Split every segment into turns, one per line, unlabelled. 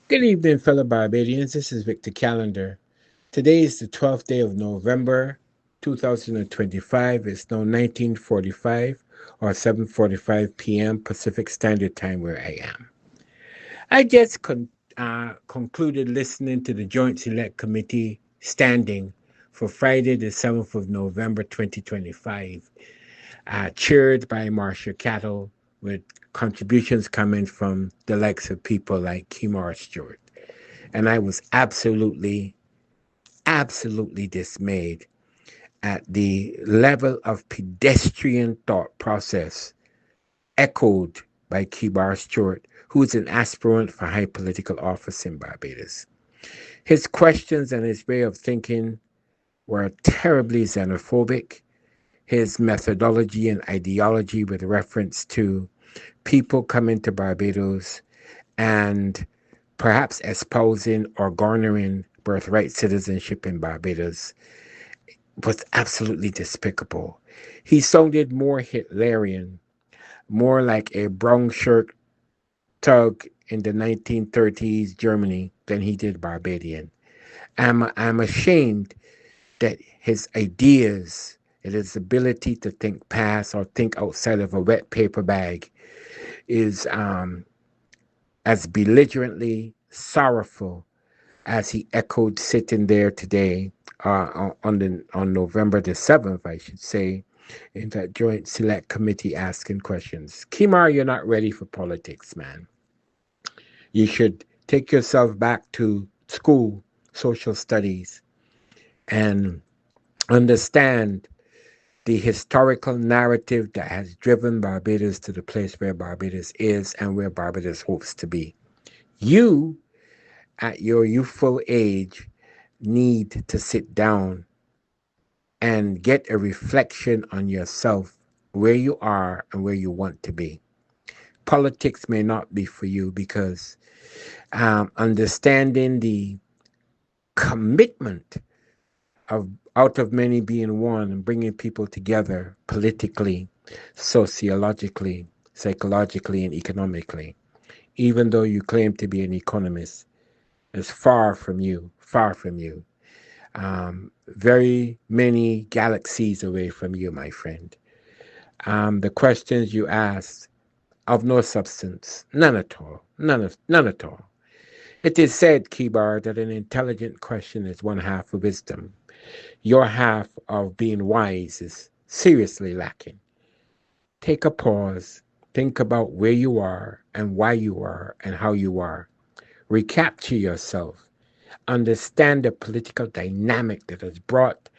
Good evening, fellow Barbadians. This is Victor Callender. Today is the 12th day of November, 2025. It's now 19:45 or 7:45 p.m. Pacific Standard Time where I am. I just concluded listening to the Joint Select Committee standing for Friday, the 7th of November, 2025, chaired by Marcia Cattle, with contributions coming from the likes of people like Kemar Stuart. And I was absolutely dismayed at the level of pedestrian thought process echoed by Kibar Stewart, who is an aspirant for high political office in Barbados. His questions and his way of thinking were terribly xenophobic. His methodology and ideology with reference to people coming to Barbados and perhaps espousing or garnering birthright citizenship in Barbados was absolutely despicable. He sounded more Hitlerian, more like a brown shirt thug in the 1930s Germany than he did Barbadian. I'm ashamed that his ideas and his ability to think past or think outside of a wet paper bag is as belligerently sorrowful as he echoed sitting there today on November the 7th, I should say, in that Joint Select Committee asking questions. Kimar, you're not ready for politics, man. You should take yourself back to school, social studies, and understand the historical narrative that has driven Barbados to the place where Barbados is and where Barbados hopes to be. You, at your youthful age, need to sit down and get a reflection on yourself, where you are and where you want to be. Politics may not be for you because understanding the commitment of out of many being one and bringing people together politically, sociologically, psychologically, and economically, even though you claim to be an economist, is far from you, far from you. Very many galaxies away from you, my friend. The questions you asked of no substance, none at all, none at all. It is said, Kibar, that an intelligent question is one half of wisdom. Your half of being wise is seriously lacking. Take a pause, think about where you are and why you are and how you are. Recapture yourself. Understand the political dynamic that has brought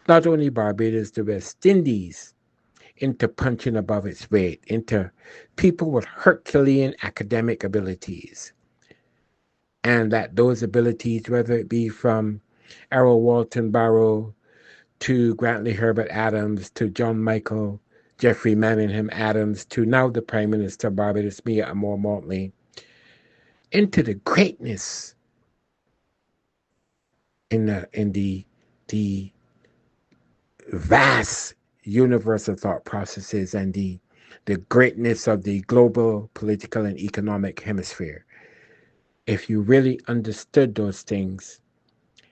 not only Barbados, the West Indies into punching above its weight, into people with Herculean academic abilities. And that those abilities, whether it be from Errol Walton Barrow to Grantley Herbert Adams to John Michael Jeffrey Manningham Adams to now the Prime Minister Barbados Mia Amor Motley, into the greatness in the vast universe of thought processes and the greatness of the global political and economic hemisphere. If you really understood those things,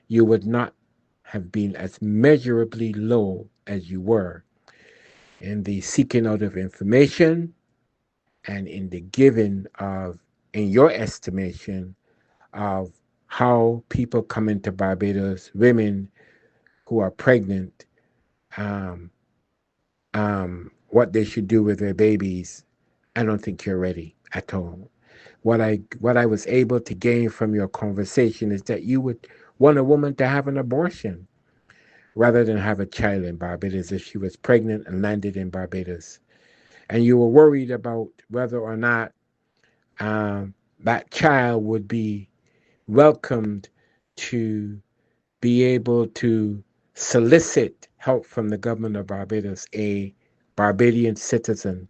you would not have been as measurably low as you were in the seeking out of information and in the giving of, in your estimation, of how people come into Barbados, women who are pregnant, um, what they should do with their babies. I don't think you're ready at all. What I was able to gain from your conversation is that you would want a woman to have an abortion rather than have a child in Barbados if she was pregnant and landed in Barbados. And you were worried about whether or not that child would be welcomed to be able to solicit help from the government of Barbados, a Barbadian citizen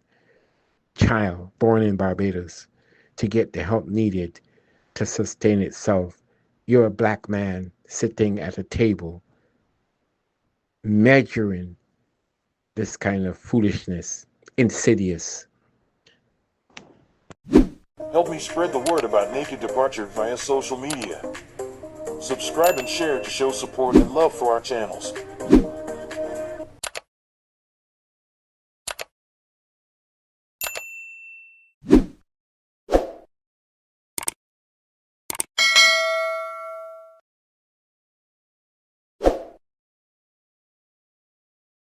child born in Barbados, to get the help needed to sustain itself. You're a black man sitting at a table measuring this kind of foolishness, insidious.
Help me spread the word about Naked Departure via social media. Subscribe and share to show support and love for our channels.